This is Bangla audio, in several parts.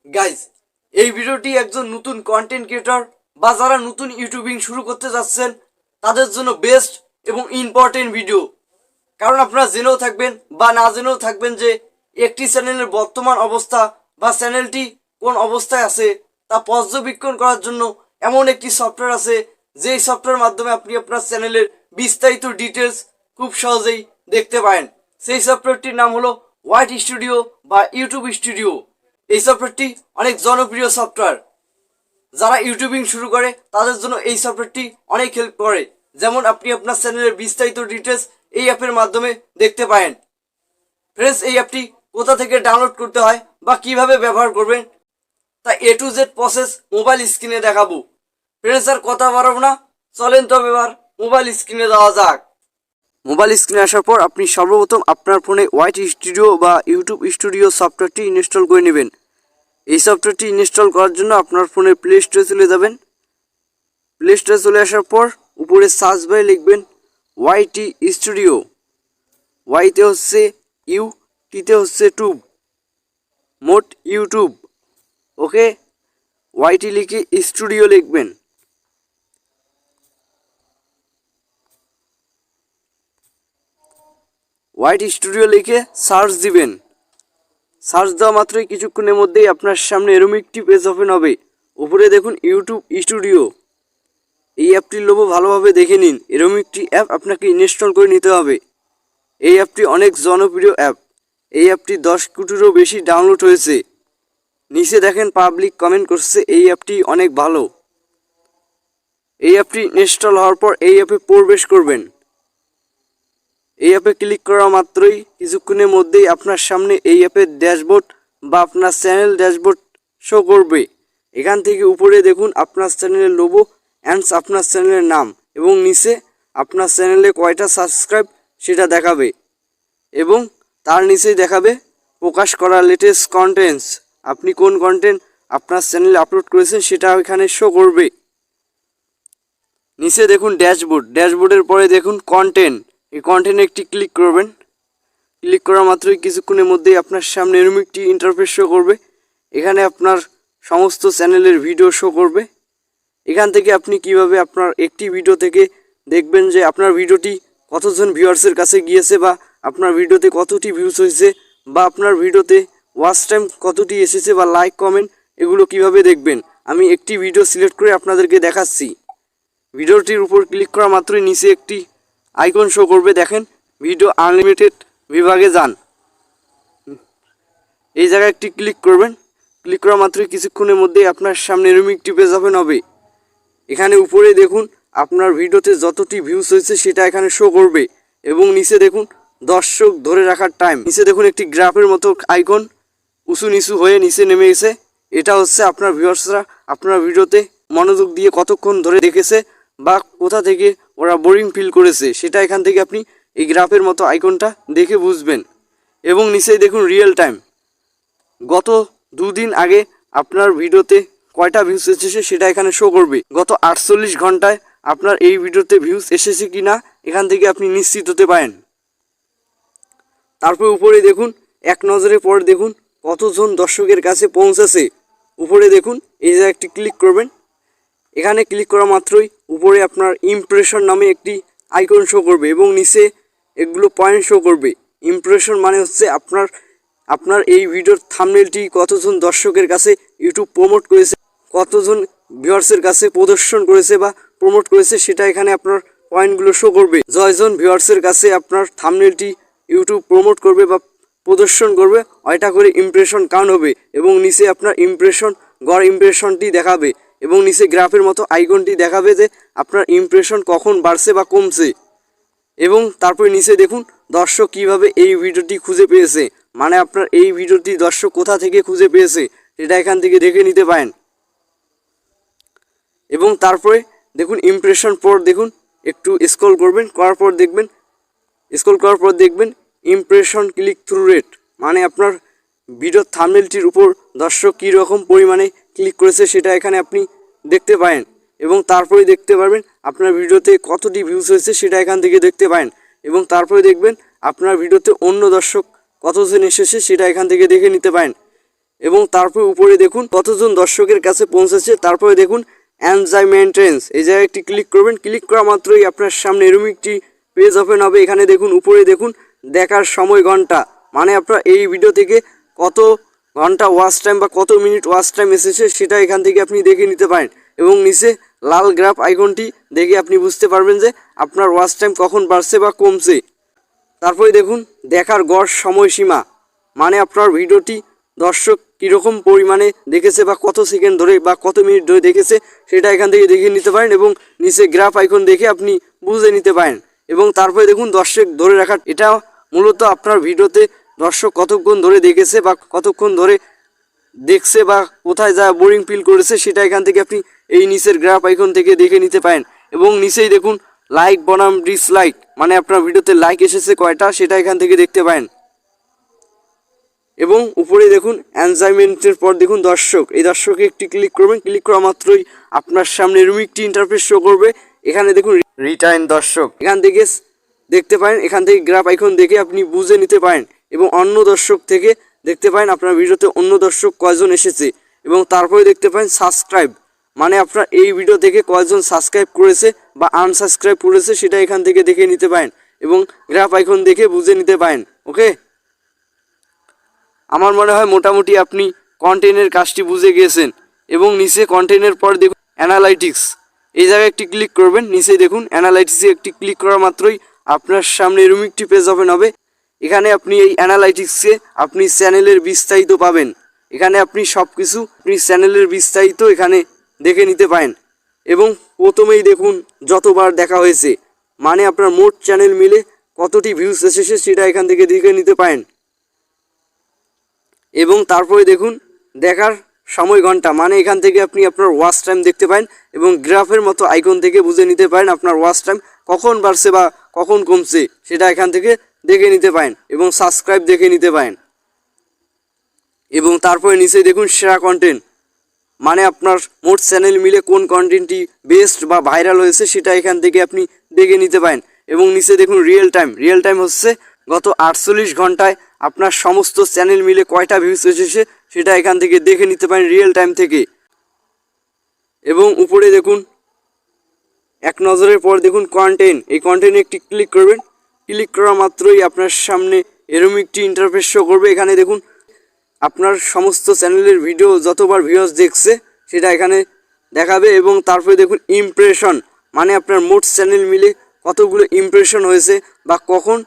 গাইজ, এই ভিডিওটি একজন নতুন কন্টেন্ট ক্রিয়েটর বা যারা নতুন ইউটিউবিং শুরু করতে যাচ্ছেন তাদের জন্য বেস্ট এবং ইম্পর্টেন্ট ভিডিও। কারণ আপনারা জেনেও থাকবেন বা না জেনেও থাকবেন যে একটি চ্যানেলের বর্তমান অবস্থা বা চ্যানেলটি কোন অবস্থায় আছে তা পর্যবেক্ষণ করার জন্য এমন একটি সফটওয়্যার আছে যেই সফটওয়্যারের মাধ্যমে আপনি আপনার চ্যানেলের বিস্তারিত ডিটেলস খুব সহজেই দেখতে পারেন। সেই সফটওয়্যারটির নাম হলো হোয়াইট স্টুডিও বা ইউটিউব স্টুডিও। এই সফটওয়্যারটি অনেক জনপ্রিয় সফটওয়্যার। যারা ইউটিউবিং শুরু করে তাদের জন্য এই সফটওয়্যারটি অনেক হেল্প করে। যেমন আপনি আপনার চ্যানেলের বিস্তারিত ডিটেলস এই অ্যাপের মাধ্যমে দেখতে পারেন। ফ্রেন্ডস, এই অ্যাপটি কোথা থেকে ডাউনলোড করতে হয় বা কিভাবে ব্যবহার করবেন তা A to Z process mobile স্ক্রিনে দেখাবো। ফ্রেন্ডস, আর কথা বাড়াবো না, চলেন তবে এবার মোবাইল স্ক্রিনে যাওয়া যাক। মোবাইল স্ক্রিনে আসার পর আপনি সর্বপ্রথম আপনার ফোনে হোয়াইট স্টুডিও বা ইউটিউব স্টুডিও সফটওয়্যারটি ইনস্টল করে নেবেন। এই সফটওয়্যারটি ইনস্টল করার জন্য আপনার ফোনে প্লে স্টোরে চলে যাবেন। প্লে স্টোরে চলে আসার পর উপরে সার্চ বারে লিখবেন ওয়াইটি স্টুডিও। ওয়াইতে হচ্ছে ইউ, টিতে হচ্ছে টুব, মোট ইউটিউব। ওকে, ওয়াইটি লিখে স্টুডিও লিখবেন। হোয়াইট স্টুডিও লিখে সার্চ দিবেন। সার্চ দেওয়া মাত্রই কিছুক্ষণের মধ্যেই আপনার সামনে এরকম একটি পেজ ওপেন হবে। উপরে দেখুন ইউটিউব স্টুডিও। এই অ্যাপটির লোগো ভালোভাবে দেখে নিন। এরকম একটি অ্যাপ আপনাকে ইনস্টল করে নিতে হবে। এই অ্যাপটি অনেক জনপ্রিয় অ্যাপ। এই অ্যাপটি 10 কোটিরও বেশি ডাউনলোড হয়েছে। নিচে দেখেন পাবলিক কমেন্ট করছে এই অ্যাপটি অনেক ভালো। এই অ্যাপটি ইনস্টল হওয়ার পর এই অ্যাপে প্রবেশ করবেন। এই অ্যাপে ক্লিক করা মাত্রই কিছুক্ষণের মধ্যেই আপনার সামনে এই অ্যাপের ড্যাশবোর্ড বা আপনার চ্যানেল ড্যাশবোর্ড শো করবে। এখান থেকে উপরে দেখুন আপনার চ্যানেলের লোগো অ্যান্ড আপনার চ্যানেলের নাম এবং নিচে আপনার চ্যানেলে কয়টা সাবস্ক্রাইব সেটা দেখাবে এবং তার নিচেই দেখাবে প্রকাশ করা লেটেস্ট কন্টেন্টস। আপনি কোন কন্টেন্ট আপনার চ্যানেলে আপলোড করেছেন সেটা এখানে শো করবে। নিচে দেখুন ড্যাশবোর্ড। ড্যাশবোর্ডের পরে দেখুন কন্টেন্ট। এই কন্টেন্টে একটি ক্লিক করবেন। ক্লিক করা মাত্রই কিছুক্ষণের মধ্যেই আপনার সামনে এরকম একটি ইন্টারফেস শো করবে। এখানে আপনার সমস্ত চ্যানেলের ভিডিও শো করবে। এখান থেকে আপনি কিভাবে আপনার একটি ভিডিও থেকে দেখবেন যে আপনার ভিডিওটি কতজন ভিউয়ার্সের কাছে গিয়েছে বা আপনার ভিডিওতে কতটি ভিউজ হয়েছে বা আপনার ভিডিওতে ওয়াচ টাইম কতটি এসেছে বা লাইক কমেন্ট এগুলো কিভাবে দেখবেন আমি একটি ভিডিও সিলেক্ট করে আপনাদেরকে দেখাচ্ছি। ভিডিওটির উপর ক্লিক করা মাত্রই নিচে একটি আইকন শো করবে। দেখেন ভিডিও আনলিমিটেড বিভাগে যান। এই জায়গায় একটি ক্লিক করবেন। ক্লিক করা মাত্রই কিছুক্ষণের মধ্যেই আপনার সামনে এরকম একটি পেজ ওপেন হবে। এখানে উপরে দেখুন আপনার ভিডিওতে যতটি ভিউজ হয়েছে সেটা এখানে শো করবে এবং নিচে দেখুন দর্শক ধরে রাখার টাইম। নিচে দেখুন একটি গ্রাফের মতো আইকন উঁচু নিচু হয়ে নিচে নেমে গেছে। এটা হচ্ছে আপনার ভিউয়ার্সরা আপনার ভিডিওতে মনোযোগ দিয়ে কতক্ষণ ধরে দেখেছে বা কোথা থেকে ওরা বোরিং ফিল করেছে সেটা এখান থেকে আপনি এই গ্রাফের মতো আইকনটা দেখে বুঝবেন। এবং নিচেই দেখুন রিয়েল টাইম, গত 2 দিন আগে আপনার ভিডিওতে কয়টা ভিউজ এসেছে সেটা এখানে শো করবে। গত 48 ঘন্টায় আপনার এই ভিডিওতে ভিউজ এসেছে কি না এখান থেকে আপনি নিশ্চিত হতে পারেন। তারপর উপরে দেখুন এক নজরে পরে দেখুন কতজন দর্শকের কাছে পৌঁছেছে। উপরে দেখুন এই জায়গায় একটি ক্লিক করবেন। এখানে ক্লিক করা মাত্রই উপরে আপনার ইমপ্রেশন নামে একটি আইকন শো করবে এবং নিচে এগুলো পয়েন্ট শো করবে। ইমপ্রেশন মানে হচ্ছে আপনার এই ভিডিওর থাম্বনেলটি কতজন দর্শকের কাছে ইউটিউব প্রমোট করেছে, কতজন ভিউয়ার্সের কাছে প্রদর্শন করেছে বা প্রমোট করেছে সেটা এখানে আপনার পয়েন্টগুলো শো করবে। জয়জন ভিউয়ার্সের কাছে আপনার থাম্বনেলটি ইউটিউব প্রমোট করবে বা প্রদর্শন করবে ওইটা করে ইমপ্রেশন কাউন্ট হবে এবং নিচে আপনার ইমপ্রেশন গড় ইমপ্রেশনটি দেখাবে এবং নিচে গ্রাফের মতো আইকনটি দেখাবে যে আপনার ইমপ্রেশন কখন বাড়ছে বা কমছে। এবং তারপরে নিচে দেখুন দর্শক কিভাবে এই ভিডিওটি খুঁজে পেয়েছে, মানে আপনার এই ভিডিওটি দর্শক কোথা থেকে খুঁজে পেয়েছে সেটা এখান থেকে দেখে নিতে পারেন। এবং তারপরে দেখুন ইমপ্রেশন পর দেখুন একটু স্ক্রল করবেন, করার পর দেখবেন ইমপ্রেশন ক্লিক থ্রু রেট, মানে আপনার ভিডিওর থাম্বনেলটির উপর দর্শক কী রকম পরিমাণে ক্লিক করেছে সেটা এখানে আপনি দেখতে পারেন। এবং তারপরে দেখতে পারবেন আপনার ভিডিওতে কতটি ভিউজ হয়েছে সেটা এখান থেকে দেখতে পারেন। এবং তারপরে দেখবেন আপনার ভিডিওতে অন্য দর্শক কতজন এসেছে সেটা এখান থেকে দেখে নিতে পারেন। এবং তারপর উপরে দেখুন কতজন দর্শকের কাছে পৌঁছেছে। তারপরে দেখুন এনজাইমেন্টেন্স, এই জায়গায় একটি ক্লিক করবেন। ক্লিক করা মাত্রই আপনার সামনে এরকম একটি পেজ ওপেন হবে। এখানে দেখুন উপরে দেখুন দেখার সময় ঘন্টা, মানে আপনার এই ভিডিও থেকে কত ঘন্টা ওয়াচ টাইম বা কত মিনিট ওয়াচ টাইম এসেছে সেটা এখান থেকে আপনি দেখে নিতে পারেন। এবং নিচে লাল গ্রাফ আইকনটি দেখে আপনি বুঝতে পারবেন যে আপনার ওয়াচ টাইম কখন বাড়ছে বা কমছে। তারপরে দেখুন দেখার গড় সময়সীমা, মানে আপনার ভিডিওটি দর্শক কীরকম পরিমাণে দেখেছে বা কত সেকেন্ড ধরে বা কত মিনিট ধরে দেখেছে সেটা এখান থেকে দেখে নিতে পারেন। এবং নিচে গ্রাফ আইকন দেখে আপনি বুঝে নিতে পারেন। এবং তারপরে দেখুন দর্শক ধরে রাখার, এটা মূলত আপনার ভিডিওতে দর্শক কতক্ষণ ধরে দেখেছে বা কতক্ষণ ধরে দেখছে বা কোথায় যা বোরিং ফিল করেছে সেটা এখান থেকে আপনি এই নিচের গ্রাফ আইকন থেকে দেখে নিতে পারেন। এবং নিচেই দেখুন লাইক বনাম ডিসলাইক, মানে আপনার ভিডিওতে লাইক এসেছে কয়টা সেটা এখান থেকে দেখতে পারেন। এবং উপরে দেখুন এনজাইমেন্টের পর দেখুন দর্শক, এই দর্শকে একটি ক্লিক করবেন। ক্লিক করা মাত্রই আপনার সামনে এরকম একটি ইন্টারফেস শো করবে। এখানে দেখুন রিটার্ন দর্শক, এখান থেকে দেখতে পারেন। এখান থেকে গ্রাফ আইকন দেখে আপনি বুঝে নিতে পারেন এবং অন্য দর্শক থেকে দেখতে পারেন আপনার ভিডিওতে অন্য দর্শক কয়জন এসেছে। এবং তারপরে দেখতে পারেন সাবস্ক্রাইব, মানে আপনার এই ভিডিও থেকে কয়জন সাবস্ক্রাইব করেছে বা আনসাবস্ক্রাইব করেছে সেটা এখান থেকে দেখে নিতে পারেন এবং গ্রাফ আইকন দেখে বুঝে নিতে পারেন। ওকে, আমার মনে হয় মোটামুটি আপনি কন্টেন্টের কাজটি বুঝে গিয়েছেন। এবং নিচে কন্টেন্টের পর দেখুন অ্যানালাইটিক্স, এই জায়গায় একটি ক্লিক করবেন। নিচে দেখুন অ্যানালাইটিক্সে একটি ক্লিক করা মাত্রই আপনার সামনে এরকম একটি পেজ ওপেন হবে। এখানে আপনি এই অ্যানালাইটিক্সে আপনি চ্যানেলের বিস্তারিত পাবেন। এখানে আপনি সব কিছু আপনি চ্যানেলের বিস্তারিত এখানে দেখে নিতে পারেন। এবং প্রথমেই দেখুন যতবার দেখা হয়েছে, মানে আপনার মোট চ্যানেল মিলে কতটি ভিউজ এসেছে সেটা এখান থেকে দেখে নিতে পারেন। এবং তারপরে দেখুন দেখার সময় ঘন্টা, মানে এখান থেকে আপনি আপনার ওয়াচ টাইম দেখতে পারেন এবং গ্রাফের মতো আইকন থেকে বুঝে নিতে পারেন আপনার ওয়াচ টাইম কখন বাড়ছে বা কখন কমছে সেটা এখান থেকে দেখে নিতে পারেন। এবং সাবস্ক্রাইব দেখে নিতে পারেন। এবং তারপরে নিচে দেখুন সেরা কন্টেন্ট, মানে আপনার মোট চ্যানেল মিলে কোন কন্টেন্টটি বেস্ট বা ভাইরাল হয়েছে সেটা এখান থেকে আপনি দেখে নিতে পারেন। এবং নিচে দেখুন রিয়েল টাইম, রিয়েল টাইম হচ্ছে গত 48 ঘন্টায় আপনার সমস্ত চ্যানেল মিলে কয়টা ভিউজ এসেছে সেটা এখান থেকে দেখে নিতে পারেন রিয়েল টাইম থেকে। এবং উপরে দেখুন এক নজরের পর দেখুন কন্টেন্ট, এই কন্টেন্টে একটি ক্লিক করবেন। ক্লিক করা মাত্রই আপনার সামনে এরকম একটি ইন্টারফেস শো করবে। এখানে দেখুন আপনার সমস্ত চ্যানেলের ভিডিও যতবার ভিউয়ার্স দেখছে সেটা এখানে দেখাবে। এবং তারপরে দেখুন ইমপ্রেশন, মানে আপনার মোট চ্যানেল মিলে কতগুলো ইমপ্রেশন হয়েছে বা কখন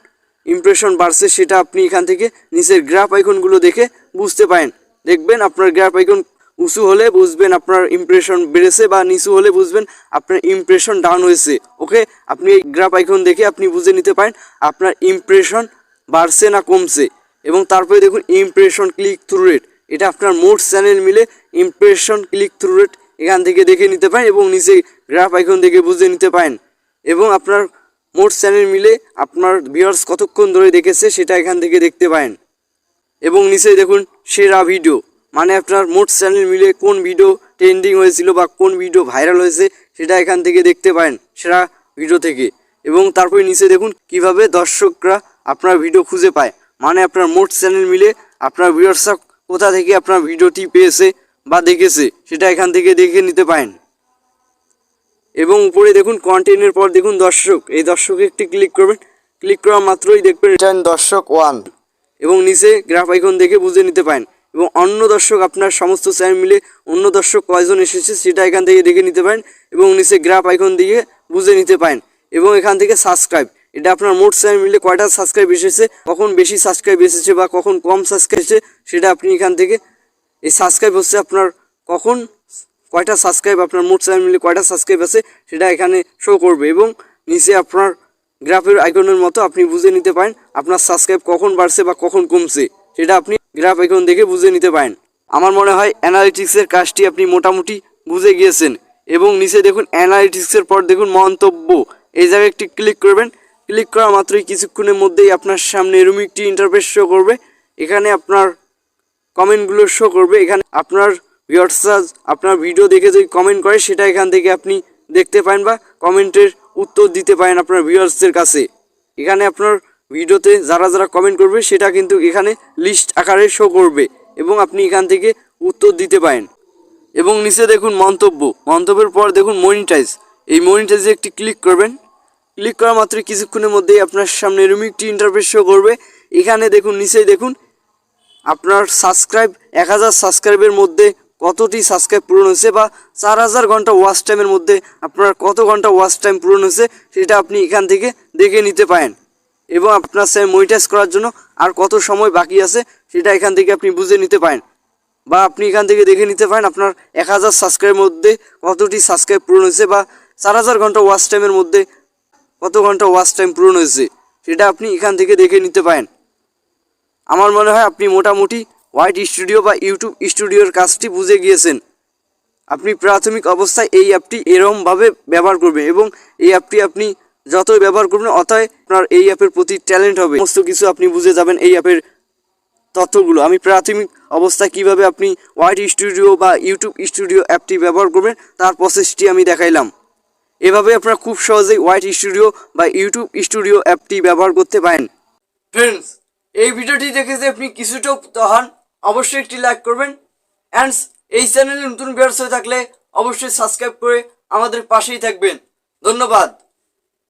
ইমপ্রেশন বাড়ছে সেটা আপনি এখান থেকে নিচের গ্রাফ আইকনগুলো দেখে বুঝতে পারেন। দেখবেন আপনার গ্রাফ আইকন উঁচু হলে বুঝবেন আপনার ইমপ্রেশন বেড়েছে, বা নিচু হলে বুঝবেন আপনার ইমপ্রেশন ডাউন হয়েছে। ওকে, আপনি এই গ্রাফ আইকন দেখে আপনি বুঝে নিতে পারেন আপনার ইমপ্রেশন বাড়ছে না কমছে। এবং তারপরে দেখুন ইমপ্রেশন ক্লিক থ্রু রেট, এটা আপনার মোট চ্যানেল মিলে ইমপ্রেশন ক্লিক থ্রু রেট এখান থেকে দেখে নিতে পারেন এবং নিচে গ্রাফ আইকন দেখে বুঝে নিতে পারেন। এবং আপনার মোট চ্যানেল মিলে আপনার ভিউয়ার্স কতক্ষণ ধরে দেখেছে সেটা এখান থেকে দেখতে পারেন। এবং নিচে দেখুন সেরা ভিডিও, মানে আপনার মোট চ্যানেল মিলে কোন ভিডিও ট্রেন্ডিং হয়েছিল বা কোন ভিডিও ভাইরাল হয়েছে সেটা এখান থেকে দেখতে পারেন সেরা ভিডিও থেকে। এবং তারপরে নিচে দেখুন কিভাবে দর্শকরা আপনার ভিডিও খুঁজে পায়, মানে আপনার মোট চ্যানেল মিলে আপনার ভিউয়ার্সরা কোথা থেকে আপনার ভিডিওটি পেয়েছে বা দেখেছে সেটা এখান থেকে দেখে নিতে পারেন। এবং উপরে দেখুন কন্টেন্টের পর দেখুন দর্শক, এই দর্শকে একটি ক্লিক করবেন। ক্লিক করা মাত্রই দেখবেন রিটার্ন দর্শক 1 এবং নিচে গ্রাফ আইকন দেখে বুঝে নিতে পারেন। এবং অন্য দর্শক আপনার সমস্ত চ্যানেল মিলে অন্য দর্শক কয়জন এসেছে সেটা এখান থেকে দেখে নিতে পারেন এবং নিচে গ্রাফ আইকন দিয়ে বুঝে নিতে পারেন। এবং এখান থেকে সাবস্ক্রাইব, এটা আপনার মোট চ্যানেল মিলে কয়টা সাবস্ক্রাইব এসেছে, কখন বেশি সাবস্ক্রাইব এসেছে বা কখন কম সাবস্ক্রাইব এসেছে সেটা আপনি এখান থেকে, এই সাবস্ক্রাইব হচ্ছে আপনার কখন কয়টা সাবস্ক্রাইব, আপনার মোট চ্যানেল মিলে কয়টা সাবস্ক্রাইব আছে সেটা এখানে শো করবে। এবং নিচে আপনার গ্রাফের আইকনের মতো আপনি বুঝে নিতে পারেন আপনার সাবস্ক্রাইব কখন বাড়ছে বা কখন কমছে সেটা আপনি গ্রাফ আইকন দেখে বুঝে নিতে পারেন। আমার মনে হয় অ্যানালিটিক্সের কাজটি আপনি মোটামুটি বুঝে গিয়েছেন। এবং নিচে দেখুন অ্যানালিটিক্সের পর দেখুন মন্তব্য, এই জায়গায় একটি ক্লিক করবেন। ক্লিক করা মাত্রই কিছুক্ষণের মধ্যেই আপনার সামনে এরকম একটি ইন্টারফেস শো করবে। এখানে আপনার কমেন্টগুলো শো করবে। এখানে আপনার ভিউয়ার্সরা আপনার ভিডিও দেখে যদি কমেন্ট করে সেটা এখান থেকে আপনি দেখতে পারেন বা কমেন্টের উত্তর দিতে পারেন আপনার ভিউয়ার্সদের কাছে। এখানে আপনার ভিডিওতে যারা যারা কমেন্ট করবে সেটা কিন্তু এখানে লিস্ট আকারে শো করবে। এবং আপনি এখান থেকে উত্তর দিতে পারেন। এবং নিচে দেখুন মন্তব্য, মন্তব্যের পর দেখুন মনিটাইজ, এই মনিটাইজে একটি ক্লিক করবেন। ক্লিক করা মাত্র কিছুক্ষণের মধ্যেই আপনার সামনে এরকম একটি ইন্টারফেস শো করবে। এখানে দেখুন নিচেই দেখুন আপনার সাবস্ক্রাইব 1000 সাবস্ক্রাইবের মধ্যে কতটি সাবস্ক্রাইব পূরণ হয়েছে, বা 4000 ঘন্টা ওয়াচ টাইমের মধ্যে আপনার কত ঘন্টা ওয়াচ টাইম পূরণ হয়েছে সেটা আপনি এখান থেকে দেখে নিতে পারেন। এবং আপনার চ্যানেল মনিটাইজ করার জন্য আর কত সময় বাকি আছে সেটা এখান থেকে আপনি বুঝে নিতে পারেন, বা আপনি এখান থেকে দেখে নিতে পারেন আপনার 1000 সাবস্ক্রাইবের মধ্যে কতটি সাবস্ক্রাইব পূরণ হয়েছে, বা 4000 ঘন্টা ওয়াচ টাইমের মধ্যে কত ঘন্টা ওয়াচ টাইম পূরণ হয়েছে সেটা আপনি এখান থেকে দেখে নিতে পারেন। আমার মনে হয় আপনি মোটামুটি হোয়াইট স্টুডিও বা ইউটিউব স্টুডিওর কাজটি বুঝে গিয়েছেন। আপনি প্রাথমিক অবস্থায় এই অ্যাপটি এরকমভাবে ব্যবহার করবেন, এবং এই অ্যাপটি আপনি যতই ব্যবহার করবেন অতই আপনার এই অ্যাপের প্রতি ট্যালেন্ট হবে। সমস্ত কিছু আপনি বুঝে যাবেন এই অ্যাপের তথ্যগুলো। আমি প্রাথমিক অবস্থায় কিভাবে আপনি হোয়াইট স্টুডিও বা ইউটিউব স্টুডিও অ্যাপটি ব্যবহার করবেন তার প্রসেসটি আমি দেখাইলাম। এভাবে আপনারা খুব সহজেই হোয়াইট স্টুডিও বা ইউটিউব স্টুডিও অ্যাপটি ব্যবহার করতে পারেন। ফ্রেন্ডস, এই ভিডিওটি দেখে যে আপনি কিছুটা উপকৃত হন, অবশ্যই একটি লাইক করবেন। অ্যান্ড এই চ্যানেলে নতুন ভিউয়ার্স হয়ে থাকলে অবশ্যই সাবস্ক্রাইব করে আমাদের পাশেই থাকবেন। ধন্যবাদ।